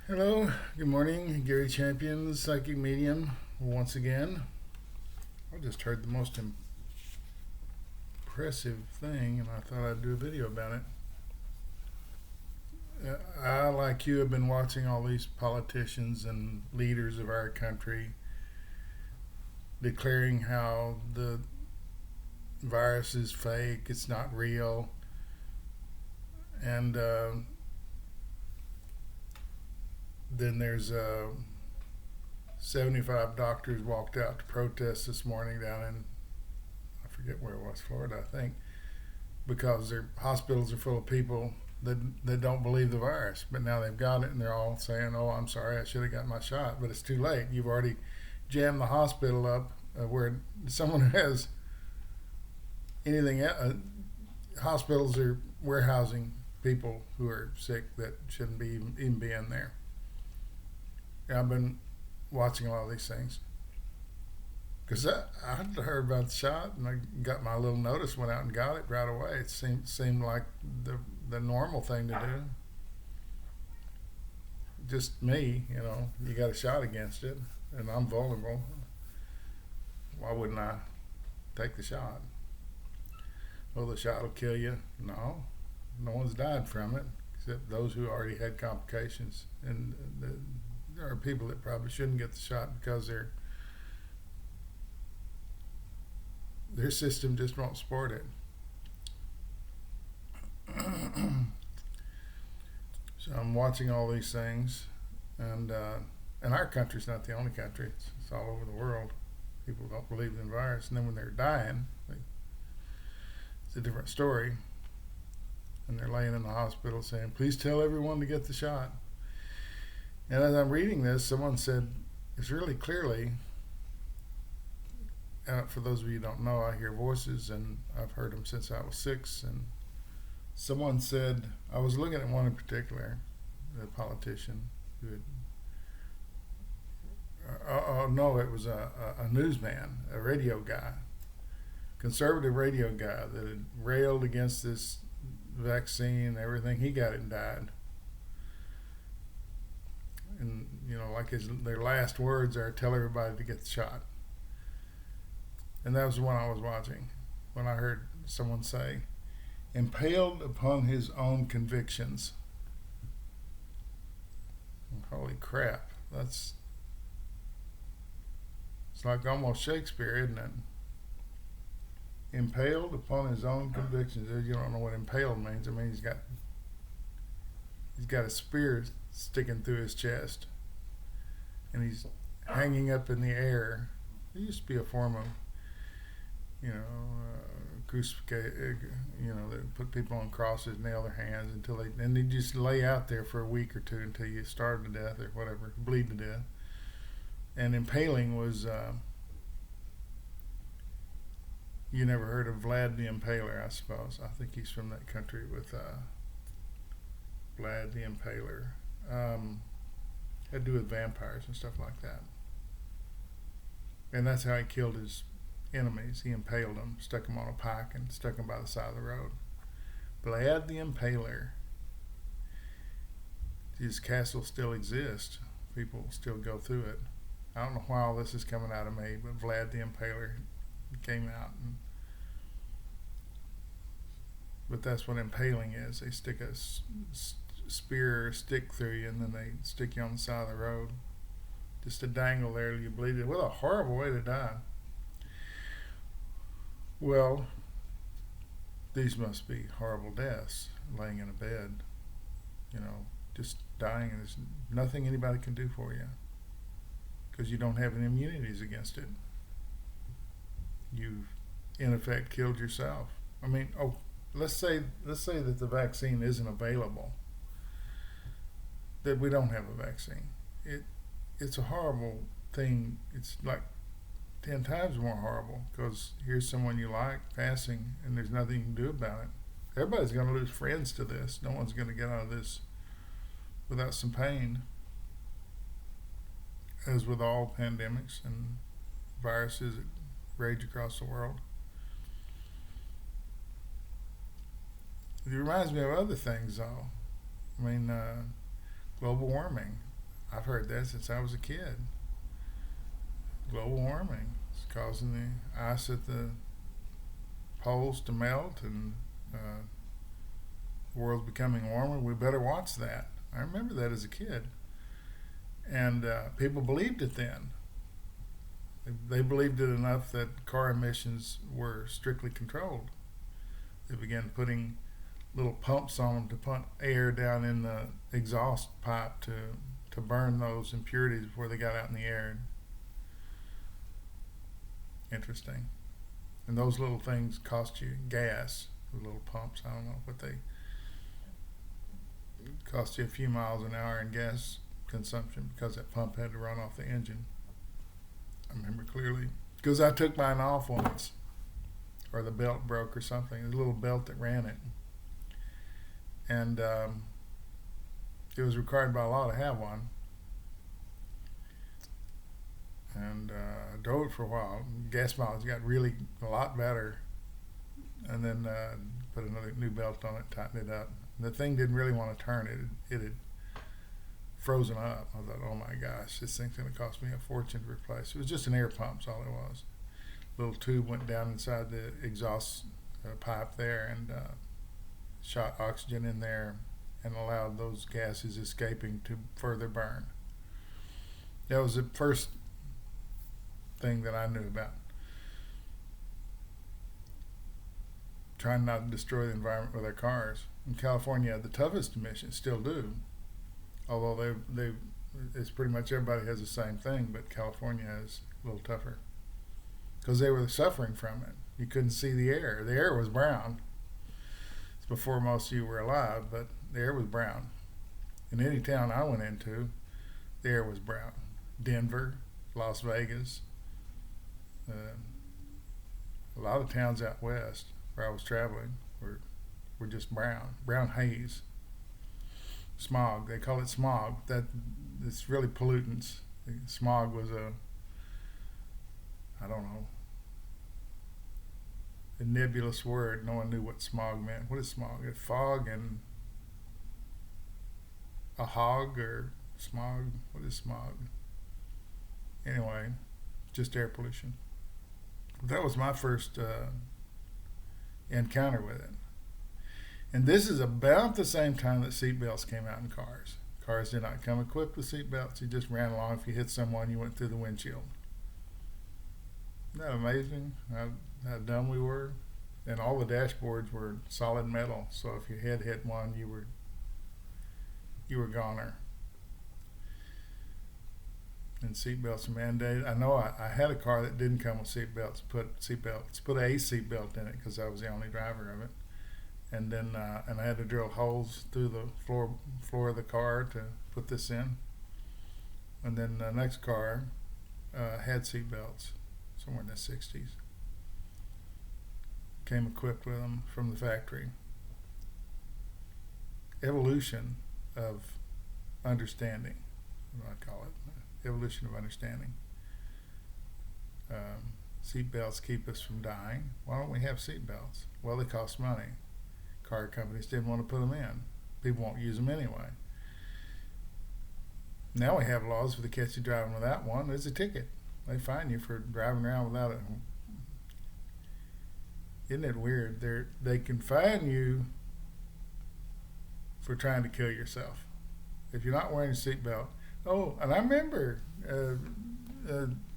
Hello, good morning. Gary Champion, the psychic medium, once again. I just heard the most impressive thing, and I thought I'd do a video about it. I, like you, have been watching all these politicians and leaders of our country declaring how the virus is fake, it's not real, and then there's 75 doctors walked out to protest this morning down in, I forget where it was, Florida, I think, because their hospitals are full of people that don't believe the virus. But now they've got it, and they're all saying, "Oh, I'm sorry, I should have got my shot." But it's too late. You've already jammed the hospital up where someone who has anything. Hospitals are warehousing people who are sick that shouldn't be even be in there. I've been watching a lot of these things because I heard about the shot and I got my little notice, went out and got it right away. It seemed like the normal thing to do. Just me, you got a shot against it, and I'm vulnerable. Why wouldn't I take the shot? Well, the shot will kill you. No, no one's died from it except those who already had complications, and there are people that probably shouldn't get the shot because their system just won't support it. So I'm watching all these things, and our country's not the only country. It's all over the world. People don't believe in the virus, and then when they're dying, it's a different story. And they're laying in the hospital saying, "Please tell everyone to get the shot." And as I'm reading this, someone said, it's really clearly, for those of you who don't know, I hear voices, and I've heard them since I was 6. And someone said, I was looking at one in particular, a politician who had, no, it was a newsman, a radio guy, conservative radio guy that had railed against this vaccine and everything. He got it and died. And like their last words are, "Tell everybody to get the shot." And that was the one I was watching when I heard someone say, "Impaled upon his own convictions." Holy crap! It's like almost Shakespeare, isn't it? Impaled upon his own convictions. You don't know what impaled means. I mean, he's got a spear sticking through his chest, and he's hanging up in the air. It used to be a form of, crucifixion. They put people on crosses, nail their hands and they just lay out there for a week or two until you starve to death or whatever, bleed to death. And impaling was, you never heard of Vlad the Impaler, I suppose. I think he's from that country with Vlad the Impaler. Had to do with vampires and stuff like that. And that's how he killed his enemies. He impaled them, stuck them on a pike, and stuck them by the side of the road. Vlad the Impaler. His castle still exists. People still go through it. I don't know why all this is coming out of me, but Vlad the Impaler came out. But that's what impaling is. They stick a spear or stick through you, and then they stick you on the side of the road just to dangle there till you bleed it. What a horrible way to die. Well, these must be horrible deaths, laying in a bed, just dying, and there's nothing anybody can do for you because you don't have any immunities against it. You've in effect killed yourself. I mean, let's say that the vaccine isn't available, that we don't have a vaccine. It's a horrible thing. It's like 10 times more horrible because here's someone you like passing, and there's nothing you can do about it. Everybody's going to lose friends to this. No one's going to get out of this without some pain, as with all pandemics and viruses that rage across the world. It reminds me of other things, though. I mean, global warming. I've heard that since I was a kid. Global warming is causing the ice at the poles to melt, and the world's becoming warmer. We better watch that. I remember that as a kid. And people believed it then. They believed it enough that car emissions were strictly controlled. They began putting little pumps on them to pump air down in the exhaust pipe to burn those impurities before they got out in the air. Interesting. And those little things cost you gas. The little pumps, I don't know what they cost you a few miles an hour in gas consumption because that pump had to run off the engine. I remember clearly because I took mine off once, or the belt broke or something. There's a little belt that ran it, and it was required by law to have one. And I drove it for a while. Gas mileage got really a lot better, and then put another new belt on it, tightened it up. The thing didn't really want to turn. It had frozen up. I thought, oh my gosh, this thing's going to cost me a fortune to replace. It was just an air pump, that's all it was. Little tube went down inside the exhaust pipe there and shot oxygen in there and allowed those gases escaping to further burn. That was the first thing that I knew about. Trying not to destroy the environment with our cars. In California, the toughest emissions still do. Although it's pretty much everybody has the same thing, but California is a little tougher because they were suffering from it. You couldn't see the air. The air was brown. It's before most of you were alive, but the air was brown. In any town I went into, the air was brown. Denver, Las Vegas, a lot of towns out west where I was traveling were just brown haze. Smog, they call it smog. That it's really pollutants. Smog was I don't know, a nebulous word. No one knew what smog meant. What is smog? A fog and a hog, or smog? What is smog? Anyway, just air pollution. That was my first encounter with it. And this is about the same time that seatbelts came out in cars. Cars did not come equipped with seatbelts. You just ran along. If you hit someone, you went through the windshield. Isn't that amazing how dumb we were? And all the dashboards were solid metal. So if your head hit one, you were goner. And seatbelts are mandated. I know I had a car that didn't come with seatbelts. Put a seatbelt in it because I was the only driver of it. And then and I had to drill holes through the floor of the car to put this in. And then the next car had seatbelts, somewhere in the 60s. Came equipped with them from the factory. Evolution of understanding, what I call it. Evolution of understanding. Seatbelts keep us from dying. Why don't we have seatbelts? Well, they cost money. Car companies didn't want to put them in. People won't use them anyway. Now we have laws. If they catch you driving without one, there's a ticket. They fine you for driving around without it. Isn't it weird? They can fine you for trying to kill yourself if you're not wearing a seatbelt. Oh, and I remember it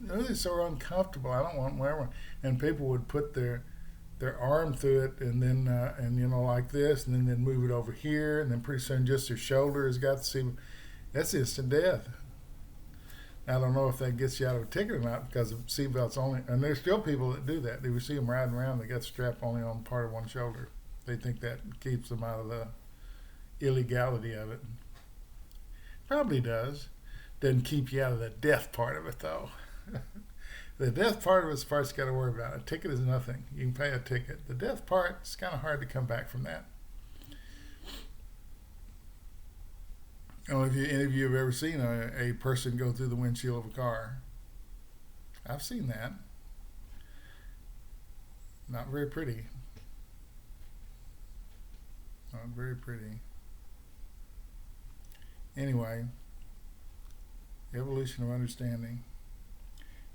was so uncomfortable. I don't want to wear one. And people would put their arm through it, and then like this, and then they'd move it over here, and then pretty soon just their shoulder has got to see. That's instant death. I don't know if that gets you out of a ticket or not, because of seatbelts only. And there's still people that do that. We see them riding around. They got the strap only on part of one shoulder. They think that keeps them out of the illegality of it. Probably does. Doesn't keep you out of the death part of it, though. The death part of it's the part you got to worry about. A ticket is nothing. You can pay a ticket. The death part, it's kind of hard to come back from that. If any of you have ever seen a person go through the windshield of a car, I've seen that. Not very pretty. Not very pretty. Anyway, Evolution of understanding.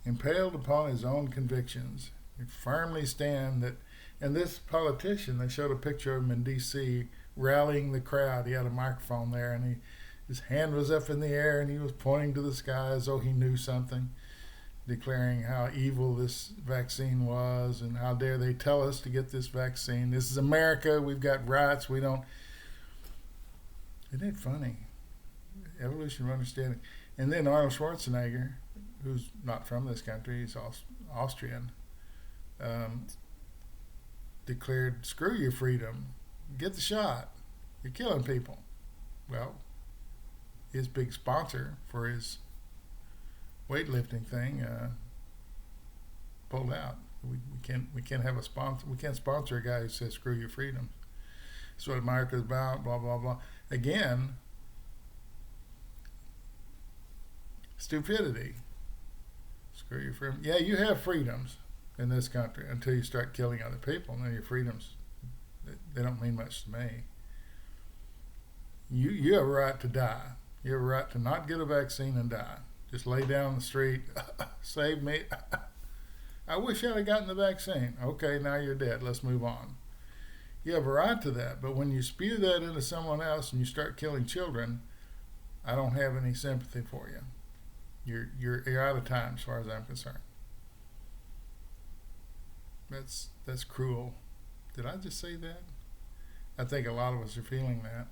Impaled upon his own convictions, he firmly stand that. And this politician, they showed a picture of him in D.C. rallying the crowd. He had a microphone there, and his hand was up in the air, and he was pointing to the sky as though he knew something, declaring how evil this vaccine was and how dare they tell us to get this vaccine. This is America. We've got rights. We don't. Isn't it funny? Evolution of understanding. And then Arnold Schwarzenegger, who's not from this country, he's Austrian, declared, screw your freedom. Get the shot. You're killing people. Well, his big sponsor for his weightlifting thing pulled out. We can't have a sponsor. We can't sponsor a guy who says screw your freedom. That's what America's about. Blah blah blah. Again, stupidity. Screw your freedom. Yeah, you have freedoms in this country until you start killing other people, and then your freedoms, they don't mean much to me. You have a right to die. You have a right to not get a vaccine and die. Just lay down on the street, save me. I wish I'd have gotten the vaccine. Okay, now you're dead. Let's move on. You have a right to that, but when you spew that into someone else and you start killing children, I don't have any sympathy for you. You're out of time as far as I'm concerned. That's cruel. Did I just say that? I think a lot of us are feeling that.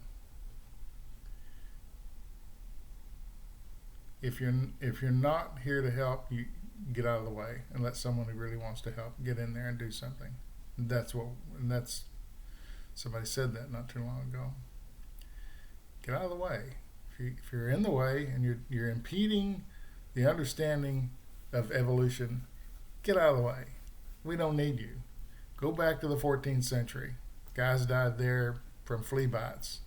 If you're not here to help, you get out of the way and let someone who really wants to help get in there and do something. That's somebody said that not too long ago. Get out of the way. If you're in the way and you're impeding the understanding of evolution, get out of the way. We don't need you. Go back to the 14th century. Guys died there from flea bites.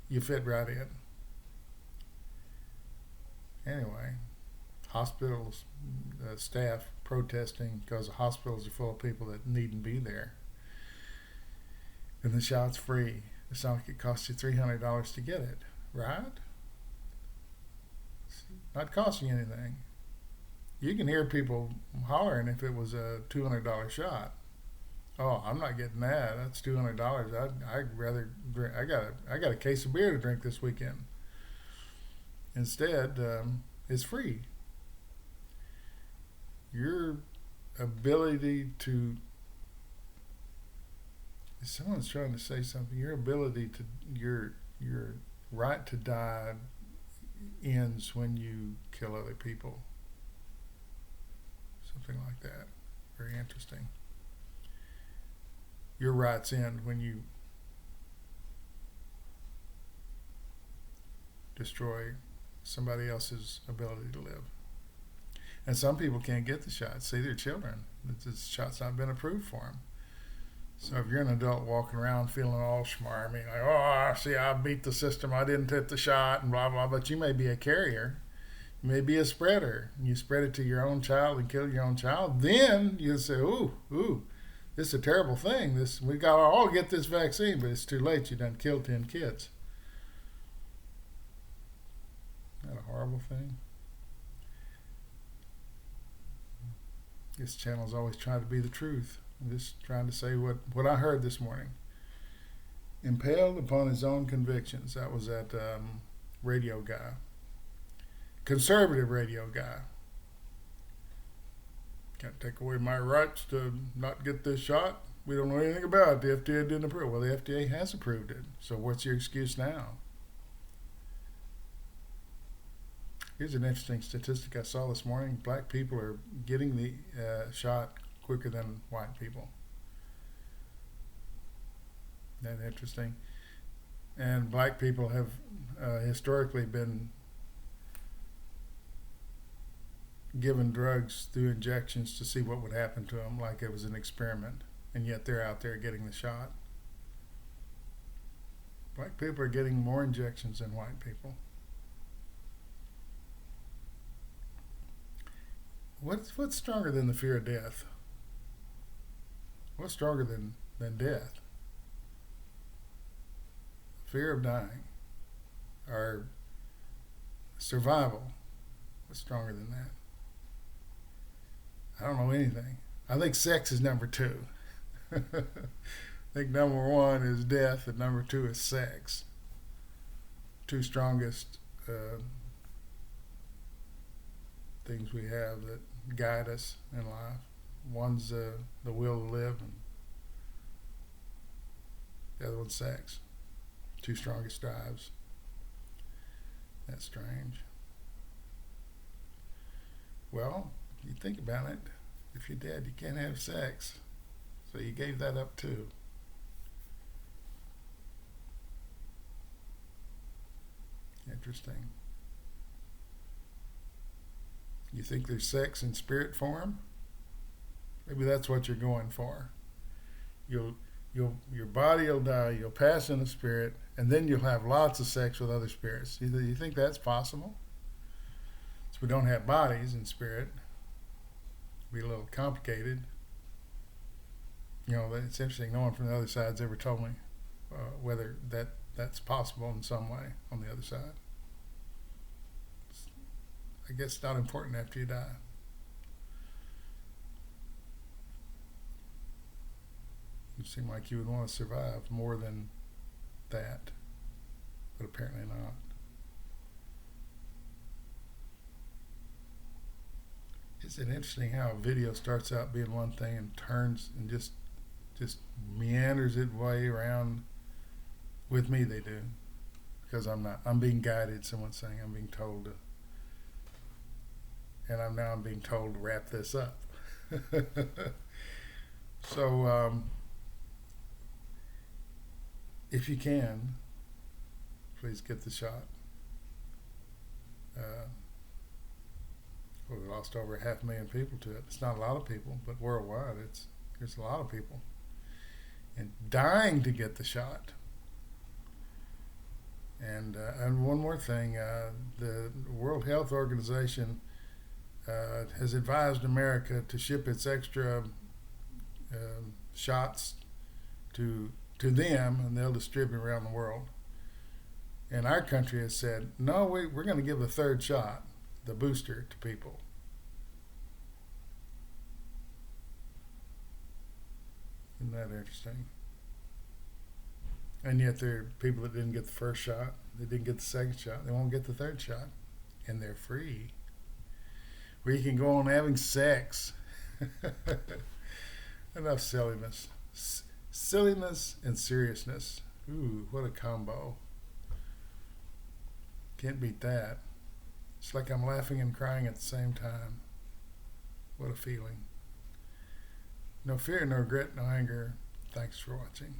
You fit right in. Anyway, hospitals, staff protesting because the hospitals are full of people that needn't be there. And the shot's free. It's not like it costs you $300 to get it, right? It's not costing you anything. You can hear people hollering if it was a $200 shot. Oh, I'm not getting that. That's $200. I'd rather drink. I got a case of beer to drink this weekend. Instead, it's free. Your ability to, if someone's trying to say something, your ability to, your right to die ends when you kill other people. Something like that. Very interesting. Your rights end when you destroy somebody else's ability to live. And some people can't get the shot. See, they're children. The shot's not been approved for them. So if you're an adult walking around feeling all schmarmy, like, oh, see, I beat the system, I didn't take the shot, and blah, blah, but you may be a carrier. You may be a spreader. You spread it to your own child and kill your own child. Then you say, ooh, this is a terrible thing. We got to all get this vaccine, but it's too late. You done killed 10 kids. Isn't that a horrible thing? This channel's always trying to be the truth. I'm just trying to say what I heard this morning. Impaled upon his own convictions. That was that radio guy. Conservative radio guy. Can't take away my rights to not get this shot. We don't know anything about it. The FDA didn't approve. Well, the FDA has approved it. So what's your excuse now? Here's an interesting statistic I saw this morning. Black people are getting the shot quicker than white people. Isn't that interesting? And black people have historically been given drugs through injections to see what would happen to them, like it was an experiment, and yet they're out there getting the shot. Black people are getting more injections than white people. What's stronger than the fear of death? What's stronger than death? Fear of dying. Or Survival. What's stronger than that? I don't know anything. I think sex is number two. I think number one is death, and number two is sex. Two strongest things we have that guide us in life. One's the will to live, and the other one's sex. Two strongest drives. That's strange. Well, you think about it. If you're dead, you can't have sex. So you gave that up too. Interesting. You think there's sex in spirit form? Maybe that's what you're going for. You'll your body will die, you'll pass in the spirit, and then you'll have lots of sex with other spirits. You think that's possible? So we don't have bodies in spirit. It'd be a little complicated. You know, it's interesting. No one from the other side's ever told me whether that's possible in some way on the other side. I guess it's not important after you die. You seem like you would want to survive more than that, but apparently not. Isn't it interesting how a video starts out being one thing and turns and just meanders its way around? With me, they do, because I'm being guided. Someone's saying I'm being told to, and I'm being told to wrap this up. So if you can, please get the shot. We lost over 500,000 people to it. It's not a lot of people, but worldwide, there's a lot of people, and dying to get the shot. And one more thing, the World Health Organization has advised America to ship its extra shots to them, and they'll distribute around the world. And our country has said, no, we're going to give a third shot, the booster, to people. Isn't that interesting? And yet there are people that didn't get the first shot, they didn't get the second shot, they won't get the third shot, and they're free. Where you can go on having sex. Enough silliness. Silliness and seriousness. Ooh, what a combo. Can't beat that. It's like I'm laughing and crying at the same time. What a feeling. No fear, no regret, no anger. Thanks for watching.